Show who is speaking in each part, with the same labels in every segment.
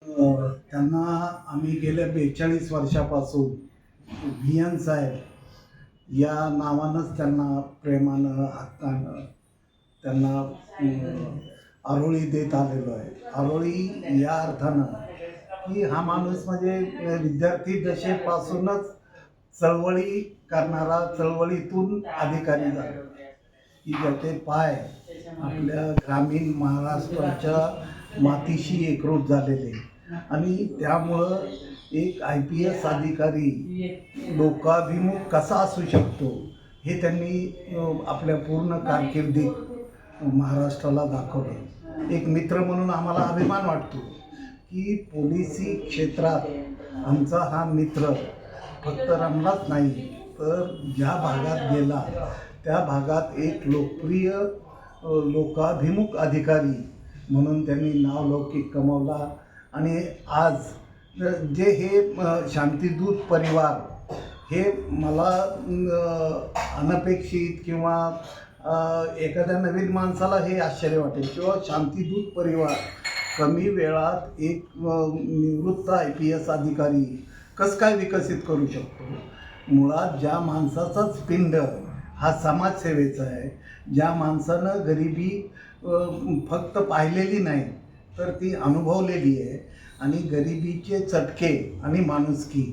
Speaker 1: त्यांना आम्ही गेल्या 42 वर्षापासून व्ही.एन. साहेब या नावानंच त्यांना प्रेमानं, हक्कानं त्यांना आरोळी देत आलेलो आहे. आरोळी या अर्थानं की हा माणूस म्हणजे विद्यार्थी दशेपासूनच चळवळी करणारा, चळवळीतून अधिकारी झाला, की ज्याचे पाय आपल्या ग्रामीण महाराष्ट्राच्या मातीशी एकरूप झालेले आणि त्यामुळं एक IPS अधिकारी लोकाभिमुख कसा असू शकतो हे त्यांनी आपल्या पूर्ण कारकिर्दीत महाराष्ट्राला दाखवलं. एक मित्र म्हणून आम्हाला अभिमान वाटतो की पोलिसी क्षेत्रात आमचा हा मित्र फक्त रमलाच नाही, तर ज्या भागात गेला त्या भागात एक लोकप्रिय लोकाभिमुख अधिकारी म्हणून त्यांनी नावलौकिक कमावला. आणि आज जे हे शांतिदूत परिवार हे मला अनपेक्षित किंवा एखाद्या नवीन माणसाला हे आश्चर्य वाटेल किंवा शांतिदूत परिवार कमी वेळात एक निवृत्त IPS अधिकारी कसं काय विकसित करू शकतो. मुळात ज्या माणसाचाच पिंड हा समाजसेवेचा आहे, ज्या माणसानं गरिबी फक्त पाहिलेली नाही तर ती अनुभवलेली आहे आणि गरिबीचे चटके आणि माणुसकी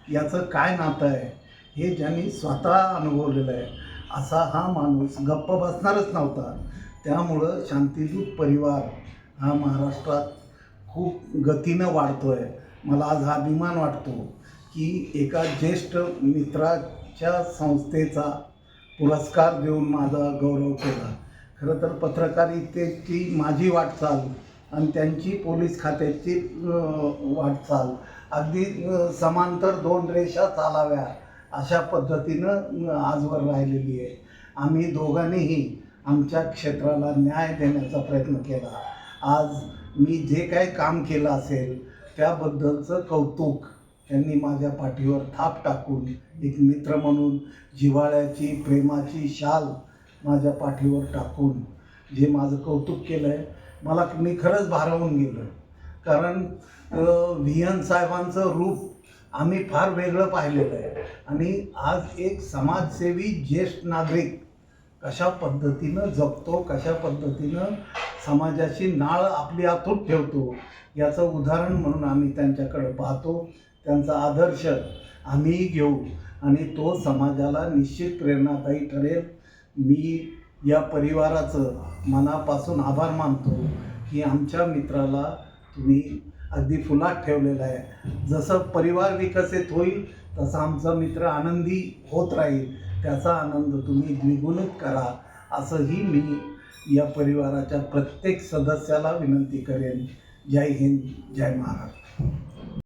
Speaker 1: याचं काय नातं आहे हे ज्यांनी स्वतः अनुभवलेलं आहे, असा हा माणूस गप्प बसणारच नव्हता. त्यामुळं शांतिदूत परिवार हा महाराष्ट्रात खूप गतीनं वाढतो आहे. मला आज हा अभिमान वाटतो की एका ज्येष्ठ मित्राच्या संस्थेचा पुरस्कार देऊन माझा गौरव केला. खरं तर पत्रकारितेची माझी वाटचाल आणि त्यांची पोलीस खात्याची वाटचाल अगदी समांतर 2 रेषा चालाव्या अशा पद्धतीनं आजवर राहिलेली आहे. आम्ही दोघांनीही आमच्या क्षेत्राला न्याय देण्याचा प्रयत्न केला. आज मी जे काही काम केलं असेल त्याबद्दलचं कौतुक त्यांनी माझ्या पाठीवर थाप टाकून एक मित्र म्हणून जिव्हाळ्याची, प्रेमाची शाल माझ्या पाठीवर टाकून जे माझं कौतुक केलं आहे, मी खरंच भारावून गेलो. कारण व्ही.एन. साहेबांचं रूप आम्ही फार वेगळं पाहिलेलं आहे आणि आज एक समाजसेवी ज्येष्ठ नागरिक कशा पद्धतीनं जगतो, कशा पद्धतीनं समाजाशी नाळ आपली अतूट ठेवतो याचं उदाहरण म्हणून आम्ही त्यांच्याकडे पाहतो. त्यांचा आदर्श आम्हीही घेऊ आणि तो समाजाला निश्चित प्रेरणादायी ठरेल. मी या परिवाराचं मनापासून आभार मानतो की आमच्या मित्राला तुम्ही अगदी फुलात ठेवलेलं आहे. जसं परिवार विकसित होईल तसा आमचा मित्र आनंदी होत राहील, त्याचा आनंद तुम्ही द्विगुणित करा असंही मी या परिवाराच्या प्रत्येक सदस्याला विनंती करेन. जय हिंद, जय महाराष्ट्र.